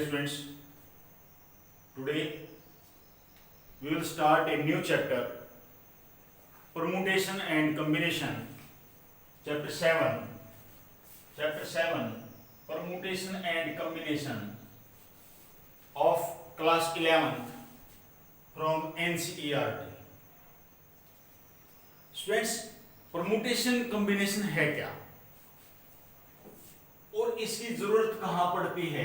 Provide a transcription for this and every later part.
students, today we will start a new chapter, permutation and combination, chapter 7, permutation and combination of class 11th from NCERT. Students, permutation combination है क्या और इसकी जरूरत कहां पड़ती है?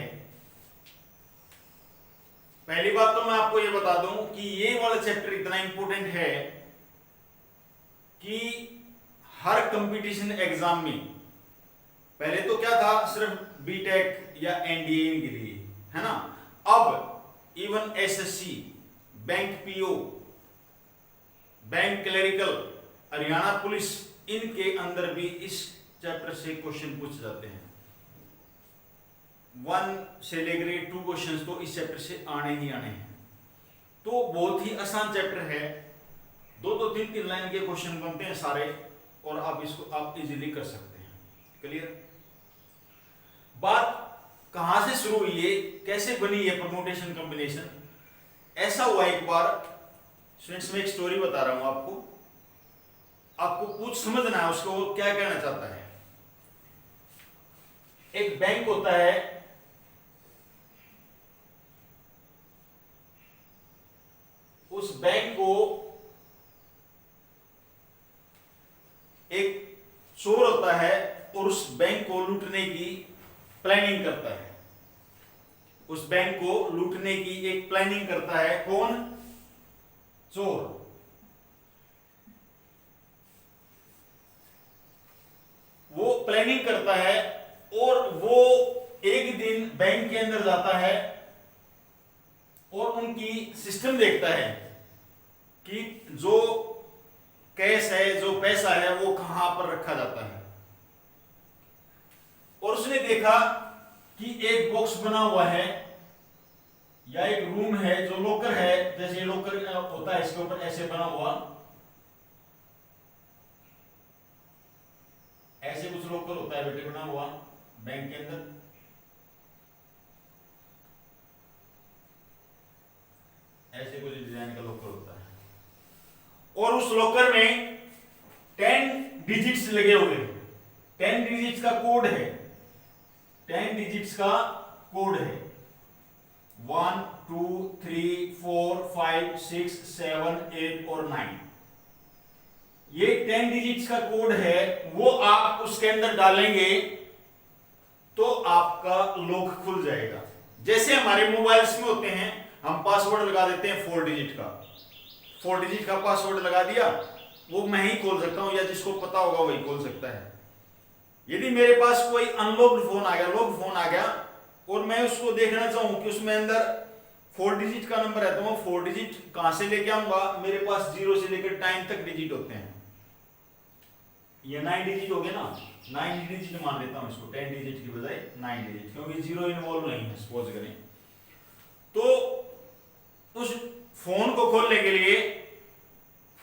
पहली बात तो मैं आपको ये बता दूं कि ये वाला चैप्टर इतना इंपॉर्टेंट है कि हर कंपटीशन एग्जाम में, पहले तो क्या था, सिर्फ बीटेक या एनडीए के लिए, है ना। अब even SSC, bank PO, bank clerical, Haryana police, इनके अंदर भी इस चैप्टर से क्वेश्चन पूछ जाते हैं। 1 से लेकर 2 क्वेश्चंस तो इस चैप्टर से आने ही आने हैं। तो बहुत ही आसान चैप्टर है, 2 3 लाइन के क्वेश्चन बनते हैं सारे, और आप इसको आप इजीली कर सकते हैं। क्लियर? बात कहां से शुरू हुई है, कैसे बनी है परम्यूटेशन कॉम्बिनेशन? ऐसा हुआ एक बार, स्टूडेंट्स में एक स्टोरी बता रहा हूं आपको कुछ समझना है उसको वो क्या कहना चाहता है। एक बैंक होता है, उस बैंक को एक चोर होता है और उस बैंक को लूटने की प्लानिंग करता है। उस बैंक को लूटने की एक प्लानिंग करता है। कौन? चोर। वो प्लानिंग करता है और वो एक दिन बैंक के अंदर जाता है और उनकी सिस्टम देखता है कि जो कैश है, जो पैसा है, वो कहां पर रखा जाता है। और उसने देखा कि एक बॉक्स बना हुआ है या एक रूम है जो लॉकर है, जैसे लॉकर होता है, इसके ऊपर ऐसे बना हुआ, ऐसे कुछ लॉकर होता है बेटे बना हुआ बैंक के अंदर। ऐसे कुछ डिजाइन का लॉकर होता है और उस लॉकर में 10 डिजिट्स लगे हुए हैं। 10 डिजिट्स का कोड है, 10 डिजिट्स का कोड है। 1 2 3 4 5 6 7 8 और 9, ये 10 डिजिट्स का कोड है। वो आप उसके अंदर डालेंगे तो आपका लॉक खुल जाएगा। जैसे हमारे मोबाइल्स में होते हैं, हम पासवर्ड लगा देते हैं 4 डिजिट का, 4 डिजिट का पासवर्ड लगा दिया, वो मैं ही खोल सकता हूं या जिसको पता होगा वही खोल सकता है। यदि मेरे पास कोई अनलॉक्ड फोन आ गया, लॉक फोन आ गया, और मैं उसको देखना चाहूं कि उसमें अंदर 4 डिजिट का नंबर है, तो मैं 4 डिजिट कहां से लेके आऊंगा? मेरे पास 0 से लेकर 10 तक डिजिट होते हैं। ये 9 डिजिट हो गए ना, 9 डिजिट मान लेता हूं इसको, 10 डिजिट की बजाय 9 डिजिट, क्योंकि 0 इन्वॉल्व नहीं है सपोज करें। तो उस फोन को खोलने के लिए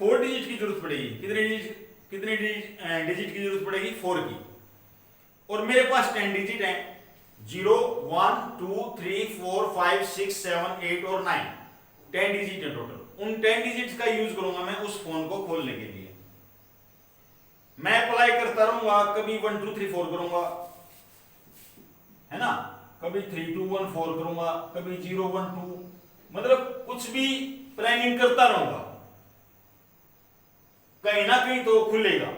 4 डिजिट की जरूरत पड़ेगी। कितने डिजिट की जरूरत पड़ेगी? 4 की। और मेरे पास 10 डिजिट हैं, 0 1 2 3 4 5 6 7 8 और 9, 10 डिजिट है टोटल। उन 10 डिजिट का यूज करूंगा मैं उस फोन को खोलने के लिए। मैं अप्लाई करता रहूंगा, कभी 1 2 3 4 करूंगा, है ना, कभी 3 2 1 4 करूंगा, कभी 0 1 2, मतलब कुछ भी प्लानिंग करता रहूंगा, कहीं ना कहीं तो खुलेगा।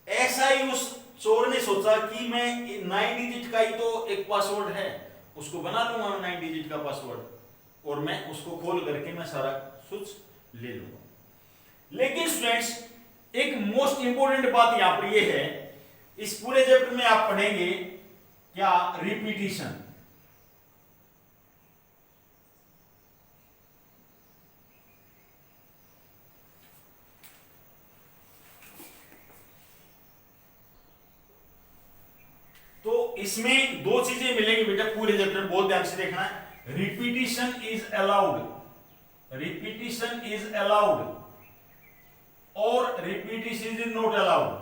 ऐसा ही उस चोर ने सोचा कि मैं 9 डिजिट का ही तो एक पासवर्ड है, उसको बना लूंगा 9 डिजिट का पासवर्ड और मैं उसको खोल करके मैं सारा कुछ ले लूंगा। लेकिन स्टूडेंट्स, एक मोस्ट इंपोर्टेंट बात यहां पर यह है, इस पूरे चैप्टर में आप पढ़ेंगे क्या? रिपीटिशन। तो इसमें 2 चीजें मिलेंगी बेटा पूरे चैप्टर, बहुत ध्यान से देखना है। Repetition is allowed, repetition is allowed और repetition is not allowed.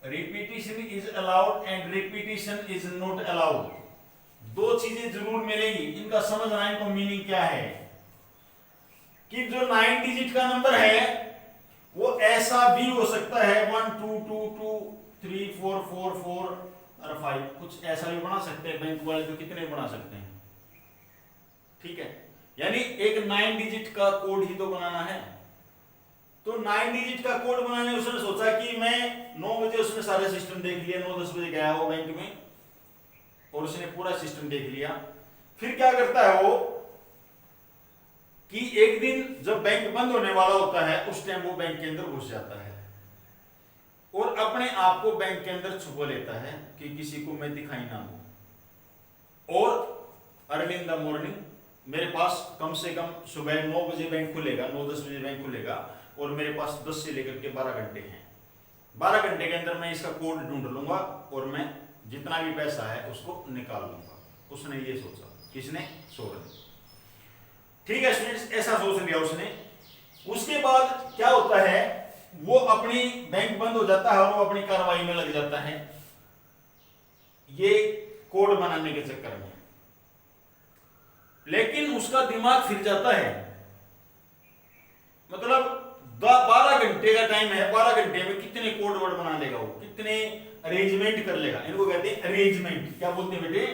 Repetition is allowed and repetition is not allowed. दो चीजें जरूर मिलेंगी, इनका समझना, इनको मीनिंग क्या है कि जो 9 डिजिट का नंबर है वो ऐसा भी हो सकता है 1 2 2 2 3 4 4 4 और 5, कुछ ऐसा भी बना सकते हैं बैंक वाले, तो कितने बना सकते हैं, ठीक है। यानी एक 9 डिजिट का कोड ही तो बनाना है। तो 9 डिजिट का कोड बनाने उसने सोचा कि मैं 9 बजे उसने सारा सिस्टम देख लिया, 9-10 बजे गया वो बैंक में और उसने पूरा सिस्टम देख लिया। फिर क्या करता है वो कि एक दिन जब बैंक बंद होने वाला होता है उस टाइम वो बैंक के अंदर घुस जाता है और अपने आप को बैंक के अंदर छुपा लेता है कि किसी को मैं दिखाई ना दूं। और अर्ली इन द मॉर्निंग मेरे पास कम से कम सुबह 9 बजे बैंक खुलेगा, 9-10 बजे बैंक खुलेगा और मेरे पास 10 से लेकर के 12 घंटे हैं। 12 घंटे के अंदर मैं इसका कोड ढूंढ लूंगा और मैं जितना भी पैसा है उसको निकाल लूंगा। उसने ये सोचा, किसने? सोरेन। ठीक है स्टूडेंट्स, ऐसा सोच लिया उसने। उसके बाद क्या होता है, वो अपनी बैंक बंद हो जाता है और वो अपनी कार्रवाई में लग जाता है ये कोड बनाने के चक्कर में। लेकिन उसका दिमाग फिर जाता है, मतलब 12 घंटे का टाइम है, 12 घंटे में कितने कोड वर्ड बना लेगा वो, कितने अरेंजमेंट कर लेगा। इनको कहते हैं अरेंजमेंट। क्या बोलते हैं बेटे?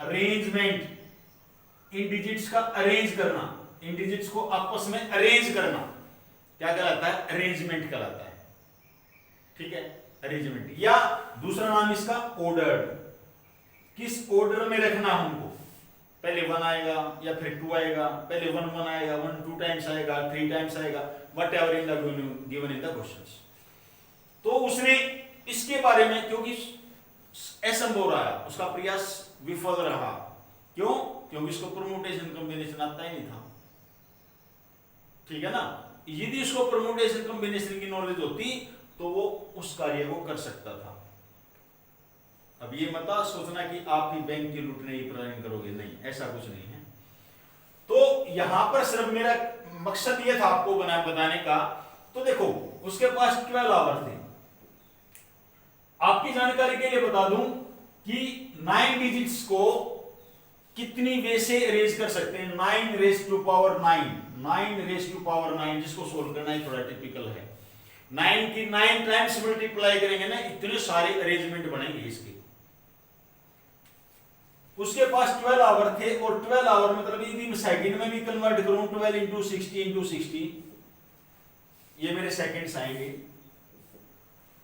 अरेंजमेंट। इन डिजिट्स का अरेंज करना, इन डिजिट्स को आपस में अरेंज करना क्या कहलाता है? अरेंजमेंट कहलाता है। ठीक है, अरेंजमेंट। या दूसरा नाम इसका ऑर्डर्ड। किस ऑर्डर में रखना हमको, पहले 1 आएगा या फिर 2 आएगा, पहले 1 1 आएगा, 1 2 टाइम्स आएगा, 3 टाइम्स आएगा, whatever in the given in the questions. तो उसने इसके बारे में, क्योंकि असंभव रहा, उसका प्रयास विफल रहा। क्यों? क्योंकि इसको परम्यूटेशन कॉम्बिनेशन आता ही नहीं था। ठीक है ना? यदि उसको परम्यूटेशन कॉम्बिनेशन की नॉलेज होती तो वो उस कार्य को कर सकता था। अब ये मत सोचना कि आप ही बैंक की लूटने की प्लानिंग करोगे, नहीं, ऐसा कुछ नहीं है। तो यहां पर सिर्फ मेरा मकसद ये था आपको बताने का। तो देखो उसके पास 12 आवर थे। आपकी जानकारी के लिए बता दूं कि 9 डिजिट्स को कितनी वे से अरेंज कर सकते हैं? 9 raise to power 9, 9 raise to power 9, जिसको सोल्व करना ही थोड़ा टिपिकल है। 9 की 9 टाइम्स मल्टीप्लाई करेंगे ना, इतने सारे अरेंजमेंट बनेंगे इसके। उसके पास 12 आवर थे और 12 आवर मतलब यदि मैं सेकंड में भी कन्वर्ट करूं, 12 इंटू 60, ये मेरे सेकंड्स आएंगे।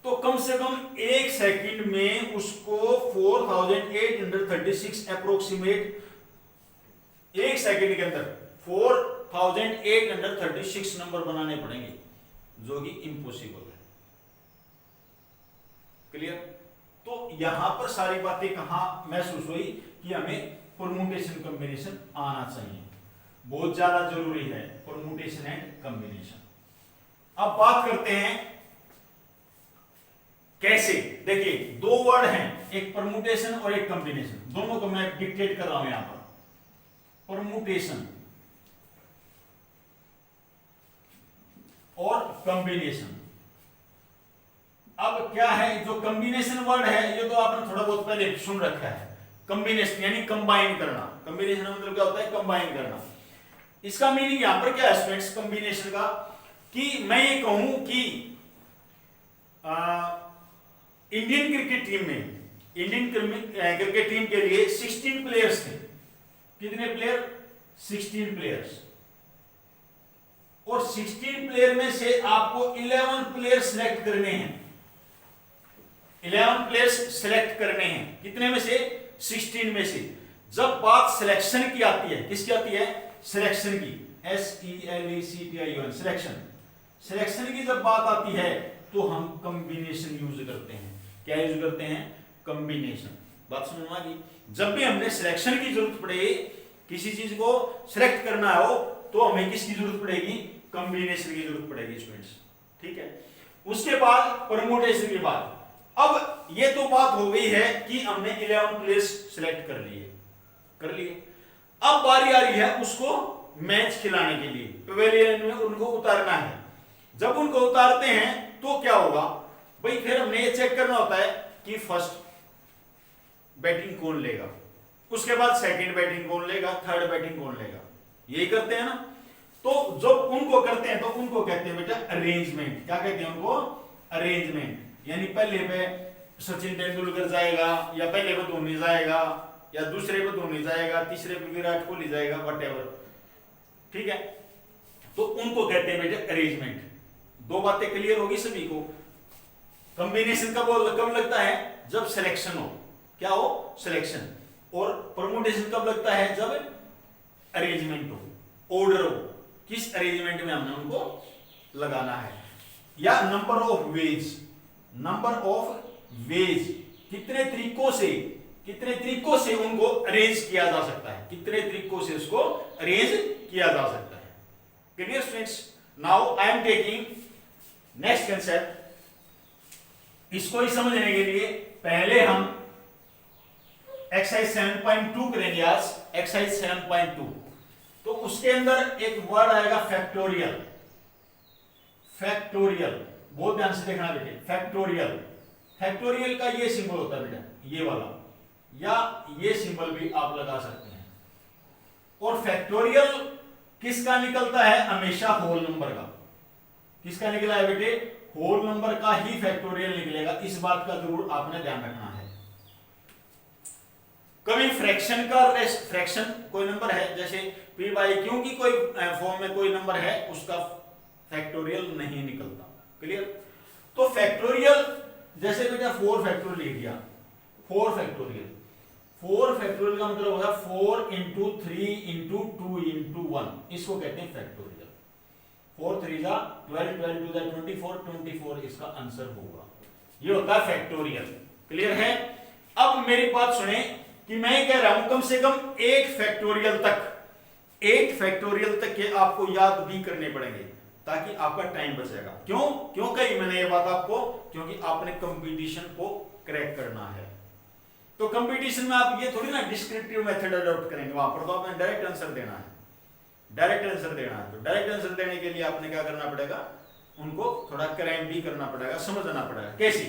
तो कम से कम एक सेकंड में उसको 4836 अप्रोक्सीमेट, एक सेकंड के अंदर 4836 नंबर बनाने पड़ेंगे, जो कि इम्पॉसिबल है। क्लियर? तो यहां पर सारी बातें कहां महसूस हुई कि हमें परम्यूटेशन कॉम्बिनेशन आना चाहिए, बहुत ज्यादा जरूरी है परम्यूटेशन एंड कॉम्बिनेशन। अब बात करते हैं कैसे। देखिए दो वर्ड हैं, एक परम्यूटेशन और एक कॉम्बिनेशन, दोनों को मैं डिक्टेट कर रहा हूं यहां पर। परम्यूटेशन और कॉम्बिनेशन। अब क्या है, जो कॉम्बिनेशन वर्ड है ये तो आपने थोड़ा बहुत पहले सुन रखा है। कॉम्बिनेशन यानी कंबाइन करना। कॉम्बिनेशन मतलब क्या होता है? कंबाइन करना। इसका मीनिंग यहां पर क्या है स्टूडेंट्स कॉम्बिनेशन का, कि मैं ये कहूं कि इंडियन क्रिकेट टीम में, इंडियन क्रिकेट टीम के लिए 16 प्लेयर्स थे। कितने प्लेयर? 16 प्लेयर्स। और 16 प्लेयर में से आपको 11 प्लेयर सिलेक्ट करने हैं। 11 प्लेयर्स सिलेक्ट करने हैं। कितने में से? 16 में से। जब बात सिलेक्शन की आती है, किसकी आती है? सिलेक्शन की, SELECTION, सिलेक्शन। सिलेक्शन की जब बात आती है तो हम कॉम्बिनेशन यूज करते हैं। क्या यूज करते हैं? कॉम्बिनेशन। बात समझ में आ गई? जब भी हमने सिलेक्शन की जरूरत पड़े, किसी चीज को सिलेक्ट करना हो, तो हमें किसकी जरूरत पड़ेगी? कॉम्बिनेशन की जरूरत पड़ेगी स्टूडेंट्स। ठीक है। उसके बाद परम्यूटेशन के बाद, अब ये तो बात हो गई है कि हमने 11 प्लेयर्स सिलेक्ट कर लिए। अब बारी आ रही है उसको मैच खिलाने के लिए, पवेलियन में उनको उतारना है। जब उनको उतारते हैं तो क्या होगा भाई? फिर हमने ये चेक करना होता है कि फर्स्ट बैटिंग कौन लेगा। उसके बाद सेकंड बैटिंग कौन लेगा, थर्ड बैटिंग कौन लेगा, यही करते हैं ना। तो जब उनको करते हैं तो उनको कहते हैं बेटा अरेंजमेंट। क्या कहते हैं उनको, अरेंजमेंट। यानी पहले पे सचिन तेंदुलकर जाएगा, या पहले पे धोनी जाएगा, या दूसरे पे धोनी जाएगा, तीसरे पे विराट कोहली जाएगा, व्हाटएवर, ठीक है। तो उनको कहते हैं बेटा अरेंजमेंट। दो बातें क्लियर होगी सभी को। कॉम्बिनेशन कब लगता है, जब सिलेक्शन हो, क्या हो, सिलेक्शन। और परमुटेशन कब लगता है, जब अरेंजमेंट हो, ऑर्डर हो, किस अरेंजमेंट में हमने उनको लगाना है। या number of ways, number of ways, कितने तरीकों से उनको अरेंज किया जा सकता है, कितने तरीकों से उसको अरेंज किया जा सकता है। Clear students. Now I am taking next concept. इसको ही समझने के लिए पहले हम एक्सरसाइज 7.2 करेंगे आज, एक्सरसाइज 7.2। तो उसके अंदर एक वर्ड आएगा फैक्टोरियल। फैक्टोरियल बहुत ध्यान से देखना बेटे, फैक्टोरियल। फैक्टोरियल का ये सिंबल होता है बेटा, ये वाला, या ये सिंबल भी आप लगा सकते हैं। और फैक्टोरियल किसका निकलता है, हमेशा होल नंबर का। किसका निकला है बेटे, होल नंबर का ही फैक्टोरियल निकलेगा। इस बात का जरूर आपने ध्यान रखना है। कभी फ्रैक्शन का, फ्रैक्शन कोई नंबर है जैसे p बाई क्यू की कोई फॉर्म में कोई नंबर है, उसका फैक्टोरियल नहीं निकलता। क्लियर। तो फैक्टोरियल जैसे बेटा 4 फैक्टोरियल लिख दिया, 4 फैक्टोरियल। 4 फैक्टोरियल का मतलब होगा 4 इंटू 3 इंटू 2 इंटू 1, इसको कहते हैं फैक्टोरियल। 4 3 जा 12, 12 2 जा 24, 24 इसका आंसर होगा। ये होता है फैक्टोरियल। क्लियर है। अब मेरी बात सुने कि मैं कह रहा हूं कम से कम 8 फैक्टोरियल तक, 8 फैक्टोरियल तक के आपको याद भी करने पड़ेंगे, ताकि आपका टाइम बचेगा। क्यों कही मैंने ये बात आपको, क्योंकि आपने कंपटीशन को क्रैक करना है। तो कंपटीशन में आप ये थोड़ी ना डिस्क्रिप्टिव मेथड अडॉप्ट करेंगे, वहां पर तो आपने डायरेक्ट आंसर देना है, डायरेक्ट आंसर देना है। तो डायरेक्ट आंसर देने के लिए आपने क्या करना पड़ेगा, उनको थोड़ा क्रैम भी करना पड़ेगा, समझना पड़ेगा। कैसे,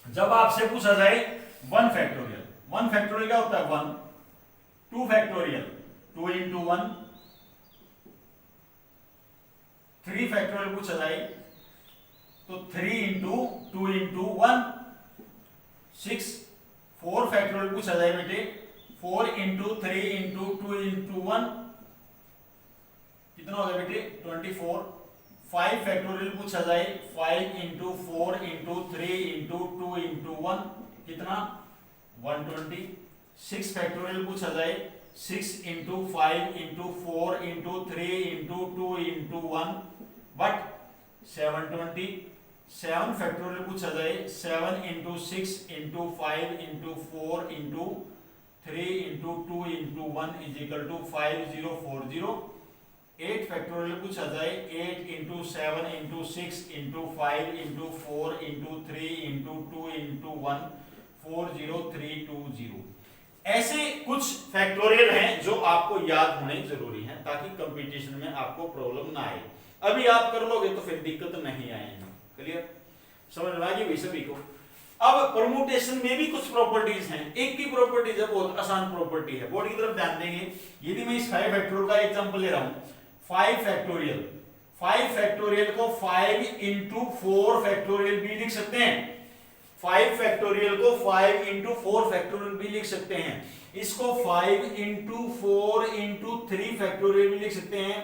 जब आपसे पूछा जाए 1 फैक्टोरियल, 1 फैक्टोरियल क्या होता है 1, 2 फैक्टोरियल 2 इंटू 1, 3 फैक्टोरियल पूछा जाए तो 3 इंटू 2 इंटू 1, 6, 4 फैक्टोरियल पूछा जाए बेटे 4 इंटू 3 इंटू 2 इंटू 1, कितना हो गया बेटे 24। 5 फैक्टोरियल पूछा जाए 5 इंटू 4 इंटू 3 इंटू 2 इंटू 1, कितना 120। 6 फैक्टोरियल पूछा जाए 6 into 5 into 4 into 3 into 2 into 1, but 720। 7 factorial पूछा जाए 7 into 6 into 5 into 4 into 3 into 2 into 1 is equal to 5040। 8 factorial पूछा जाए 8 into 7 into 6 into 5 into 4 into 3 into 2 into 1, 40320। ऐसे कुछ फैक्टोरियल हैं जो आपको याद होने जरूरी हैं, ताकि कंपटीशन में आपको प्रॉब्लम ना आए। अभी आप कर लोगे तो फिर दिक्कत नहीं आएगी। क्लियर, समझ में आ गई सभी को। अब परमुटेशन में भी कुछ प्रॉपर्टीज हैं। एक की प्रॉपर्टी है बहुत आसान प्रॉपर्टी है, बोर्ड की तरफ ध्यान देंगे। यदि मैं इस 5 फैक्टोरियल का एग्जांपल ले रहा हूं, 5 फैक्टोरियल, 5 फैक्टोरियल को 5 इंटू 4 फैक्टोरियल भी लिख सकते हैं। 5 फैक्टोरियल को 5 इंटू 4 फैक्टोरियल भी लिख सकते हैं। इसको 5 इंटू 4 इंटू 3 फैक्टोरियल भी लिख सकते हैं।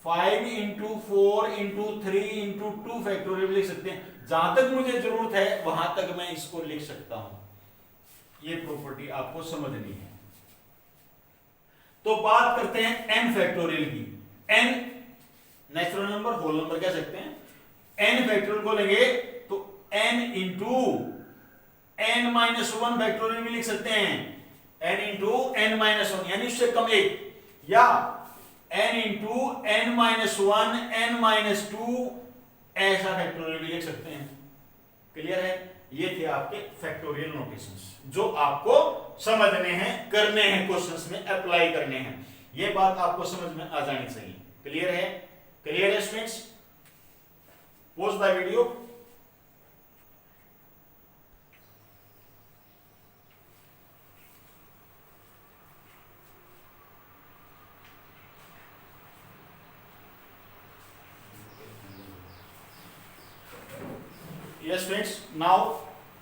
5 इंटू 4 इंटू 3 इंटू 2 फैक्टोरियल भी लिख सकते हैं। जहां तक मुझे जरूरत है वहां तक मैं इसको लिख सकता हूं। ये प्रॉपर्टी आपको समझनी है। तो बात करते हैं n फैक्टोरियल की। n natural number, whole number कह सकते हैं। n फैक्टोरियल को लेंगे तो n into n minus 1 factorial भी लिख सकते हैं। n इंटू n माइनस 1 यानी उससे कम एक, या n into n minus 1 n minus 2 ऐसा फैक्टोरियल भी लिख सकते हैं। क्लियर है। ये थे आपके फैक्टोरियल नोटेशंस जो आपको समझने हैं, करने हैं, क्वेश्चंस में अप्लाई करने हैं। ये बात आपको समझ में आ जानी चाहिए। क्लियर है, क्लियर है students. Pause the video. Yes friends, now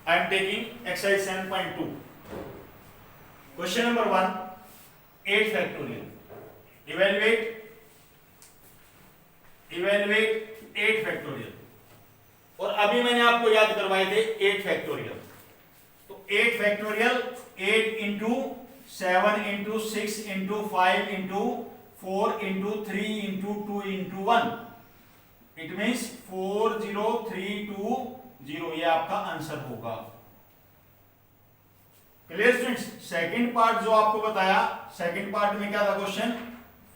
I am taking exercise 7.2. Question number 1, 8 factorial. Evaluate 8 factorial. और अभी मैंने आपको याद करवाए थे 8 फैक्टोरियल. तो 8 factorial 8 into 7 into 6 into 5 into 4 into 3 into 2 into 1. It means 40320. ये आपका आंसर होगा. Clear students? सेकंड पार्ट जो आपको बताया, सेकंड पार्ट में क्या था क्वेश्चन?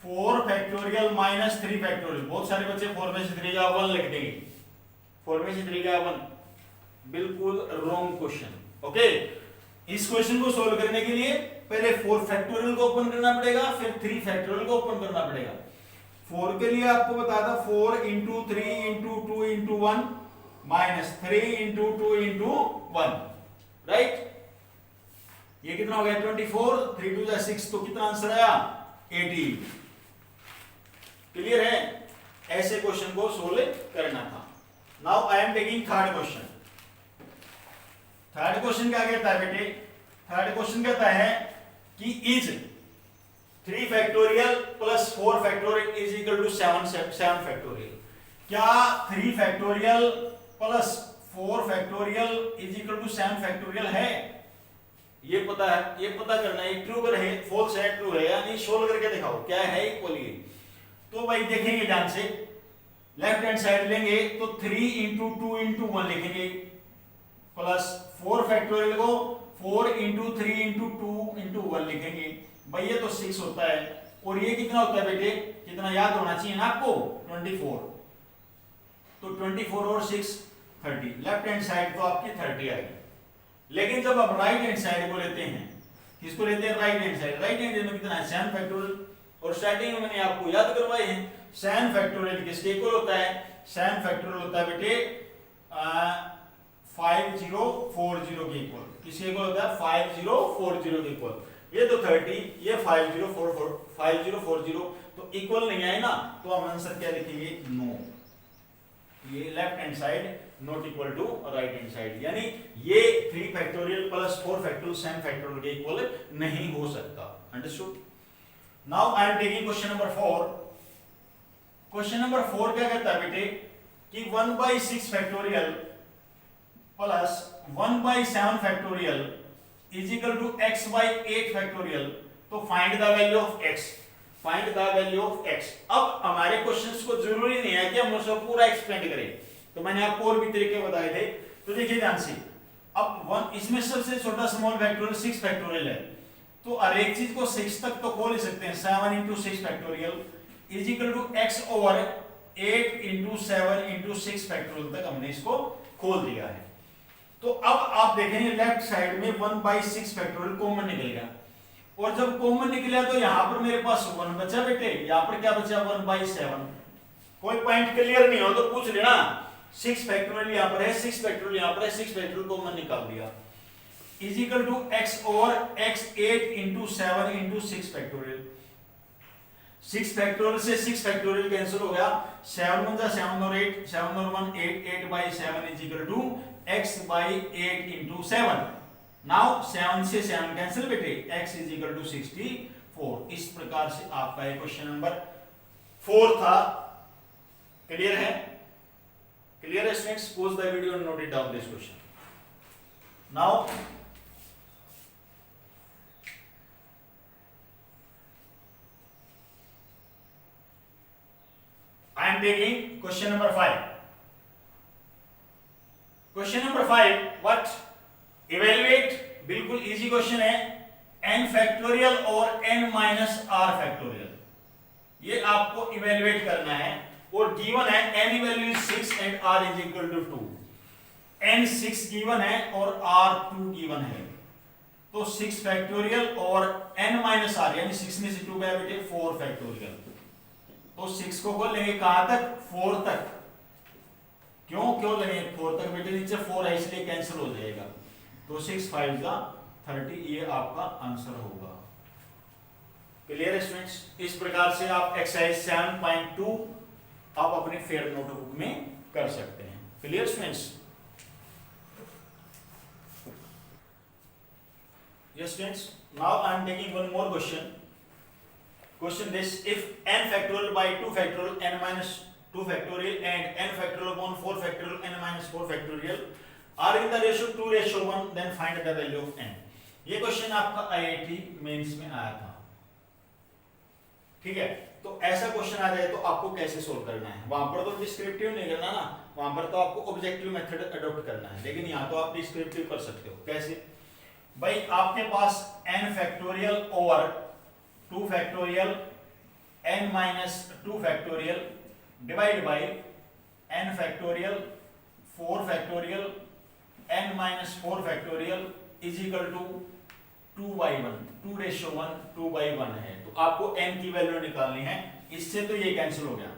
4 factorial minus 3 factorial. बहुत सारे बच्चे 4 में से 3 का 1 लिख देंगे. 4 में से 3 का 1 बिल्कुल रॉन्ग क्वेश्चन. ओके, इस क्वेश्चन को सोल्व करने के लिए पहले 4 फैक्टोरियल को ओपन करना पड़ेगा, फिर 3 फैक्टोरियल को ओपन करना पड़ेगा. 4 के लिए आपको बताया था 4 into 3 into 2 into 1 minus 3 into 2 into 1. Right? ये कितना हो गया? 24. 3 2 जा 6, तो कितना आंसर आया? 18. क्लियर है? ऐसे क्वेश्चन को सोल्व करना था. Now I am taking third question. Third question क्या कहता है बेटे? थर्ड क्वेश्चन कहता है कि is 3 factorial plus 4 factorial is equal to 7 factorial. क्या 3 factorial plus 4 factorial is equal to 7 factorial है? ये पता है, ये पता करना है ट्रू है, फॉल्स है, ट्रू है या नहीं. सोल्व करके दिखाओ क्या है इक्वल. तो भाई देखेंगे ध्यान से. लेफ्ट हैंड साइड लेंगे तो 3 इंटू 2 इंटू 1 लिखेंगे प्लस 4 फैक्टोरियल को 4 इंटू 3 इंटू 2 इंटू 1 लिखेंगे. भाई ये तो 6 होता है. और ये कितना होता है बेटे? कितना याद होना चाहिए ना आपको? 24. तो 24 और 6 30. लेफ्ट हैंड साइड तो आपकी 30 आएगी. लेकिन जब आप राइट हैंड साइड को लेते हैं, किसको लेते हैं? Right hand side. Right hand में कितना है? 7 फैक्टोरियल. और स्टार्टिंग में मैंने आपको याद करवाए हैं 7 फैक्टोरियल किसके इक्वल होता है? 7 फैक्टोरियल होता है बेटे 5040 के इक्वल. किसके इक्वल होता है? 5040 के इक्वल. ये तो 30, ये 5040, तो इक्वल नहीं आए ना, तो हम आंसर क्या लिखेंगे? नो. ये left hand side not equal to right hand side, यानी ये 3 फैक्टोरियल प्लस 4 फैक्टोरियल 7 फैक्टोरियल के इक्वल नहीं हो सकता. Understood? Now I am taking question number 4. Question number 4 क्या कहता है बेटे कि 1/6 factorial plus 1/7 factorial is equal to x/8 factorial. तो find the value of x. Find the value of x. अब हमारे क्वेश्चंस को जरूरी नहीं है कि हम उसको पूरा एक्सप्लेन करें, तो मैंने आपको और भी तरीके बताए थे. तो देखिए ध्यान से. अब 1 इसमें सबसे छोटा स्मॉल फैक्टोरियल 6 फैक्टोरियल है, तो हर एक चीज को 6 तक तो खोल ही सकते हैं. 7 into 6 factorial is equal to x over 8 into 7 into 6 factorial तक हमने इसको खोल दिया है. तो अब आप देखेंगे लेफ्ट साइड में 1/6 फैक्टोरियल कॉमन निकलेगा. और जब कॉमन निकला तो यहां पर मेरे पास 1 बचा बेटे. यहां पर क्या बचा? 1/7. कोई पॉइंट क्लियर नहीं हो तो पूछ लेना. 6 फैक्टोरियल यहां पर है, 6 फैक्टोरियल यहां पर है, 6 फैक्टोरियल कॉमन निकाल दिया. Is equal to x over x8 into 7 into 6 factorial. 6 factorial से 6 फैक्टोरियल कैंसिल हो गया. 7 1 जा 7 और 8, 7 और 1 8, 8/7 is equal to x/8 into 7. Now 7 से 7 कैंसिल बेटे, x इज इक्वल टू 64. इस प्रकार से आपका ये क्वेश्चन नंबर 4 था. क्लियर है? क्लियर है students? Pause the video and note it down this question. Now I am taking question number 5. Question number 5, what? Evaluate, बिल्कुल इजी क्वेश्चन है, n फैक्टोरियल और n माइनस r फैक्टोरियल. ये आपको evaluate करना है और गिवन है n value is 6 and r is equal to 2. n 6 given है और r 2 गिवन है. तो 6 फैक्टोरियल और n माइनस r यानी 6 में से 2 गया बेटे 4 फैक्टोरियल. तो 6 को खोल लेंगे कहां तक? 4 तक. क्यों लेंगे 4 तक बेटे? नीचे 4 है इसलिए कैंसिल हो जाएगा. तो 6 5 का 30. ये आपका आंसर होगा. Clear students? इस प्रकार से आप एक्सरसाइज 7.2 आप अपने फेयर नोटबुक में कर सकते हैं. Clear students? Yes students, now I am taking one more question. Question this: if n factorial by 2 factorial n minus 2 factorial and n factorial upon 4 factorial n minus 4 factorial are in the ratio 2:1, then find the value of n. ये question आपका IIT mains में आया था, ठीक है। तो ऐसा question आ जाए तो आपको कैसे सोल्व करना है? वहां पर तो डिस्क्रिप्टिव नहीं करना ना, वहां पर तो आपको ऑब्जेक्टिव मेथड अडॉप्ट करना है, लेकिन यहाँ तो आप डिस्क्रिप्टिव कर सकते हो। कैसे भाई? आपके पास n factorial over 2 factorial n minus 2 factorial divide by n factorial 4 factorial n minus 4 factorial is equal to 2/1, 2:1, 2/1 है। तो आपको n की वैल्यू निकालनी है। इससे तो ये कैंसिल हो गया,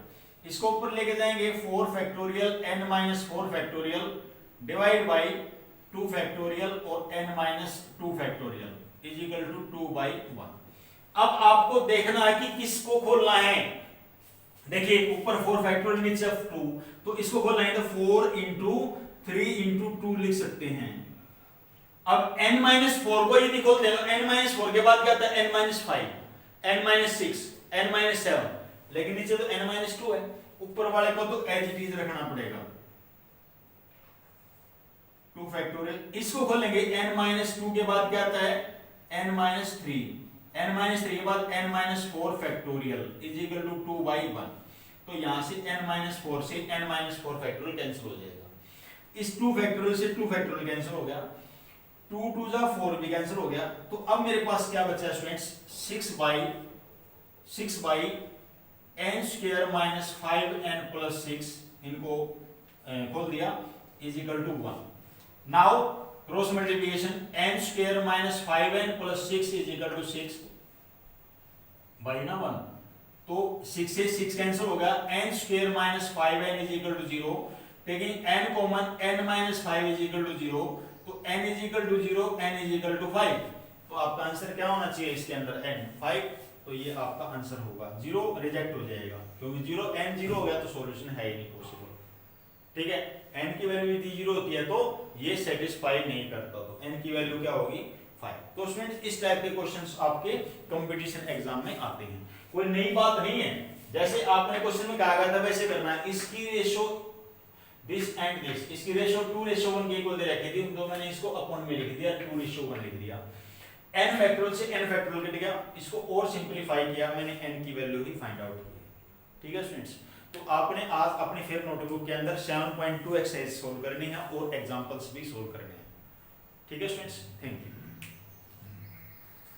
इसको ऊपर लेके जाएंगे 4 factorial n minus 4 factorial divide by 2 factorial और n minus 2 factorial is equal to 2/1। अब आपको देखना है कि किसको खोलना है। देखिए ऊपर 4 फैक्टोरियल नीचे 2, तो इसको खोलना है तो 4 इंटू 3 इंटू 2 लिख सकते हैं। अब n माइनस 4 को यदि खोल देगा, n माइनस 4 के बाद क्या आता है? n minus 5, n minus 6, n minus 7, लेकिन नीचे तो n माइनस 2 है। ऊपर वाले को तो एज इट इज रखना पड़ेगा 2 फैक्टोरियल। इसको खोलेंगे n माइनस 2 के बाद क्या आता है? n माइनस 3, n माइनस 3 के बाद n minus 4 factorial is equal to 2/1। तो यहां से n माइनस 4 से n माइनस 4 फैक्टोरियल कैंसिल हो जाएगा। इस 2 फैक्टोरियल से 2 फैक्टोरियल कैंसिल हो गया, 2 2 जा 4 भी कैंसिल हो गया। तो अब मेरे पास क्या बचा students? 6 by n square minus 5n plus 6, इनको खोल दिया is equal to 1। Now cross multiplication, n square minus 5n plus 6 is equal to 6 by ना 1। तो 6 से 6 कैंसिल हो गया, n square minus 5n is equal to 0। Taking n common, n minus 5 is equal to 0। तो n is equal to 0, n is equal to 5। तो आपका answer क्या होना चाहिए इसके अंदर? n 5। तो ये आपका आंसर होगा। 0 रिजेक्ट हो जाएगा, क्योंकि 0 n 0 हो गया तो सॉल्यूशन है ही नहीं पॉसिबल, ठीक है। n की वैल्यू यदि 0 होती है तो ये सेटिस्फाई नहीं करता, तो n की वैल्यू क्या होगी? 5। तो स्टूडेंट्स इस टाइप के क्वेश्चंस आपके कंपटीशन एग्जाम में आते हैं, कोई नई बात नहीं है। जैसे आपने क्वेश्चन में कहा गया था वैसे करना है। इसकी रेशो दिस एंड दिस, इसकी रेशो 2:1 के इक्वल दे रखी थी, तो मैंने इसको अपॉन में लिख दिया, 2:1 लिख दिया। n फैक्टोरियल से n फैक्टोरियल कट गया, इसको और सिंपलीफाई किया मैंने, n की वैल्यू ही फाइंड आउट की, ठीक है स्टूडेंट्स। तो आपने आज अपनी फेयर नोटबुक के अंदर 7.2 एक्सरसाइज सोल्व करनी है और एग्जांपल्स भी सोल्व करने हैं, ठीक है स्टूडेंट्स। Thank you.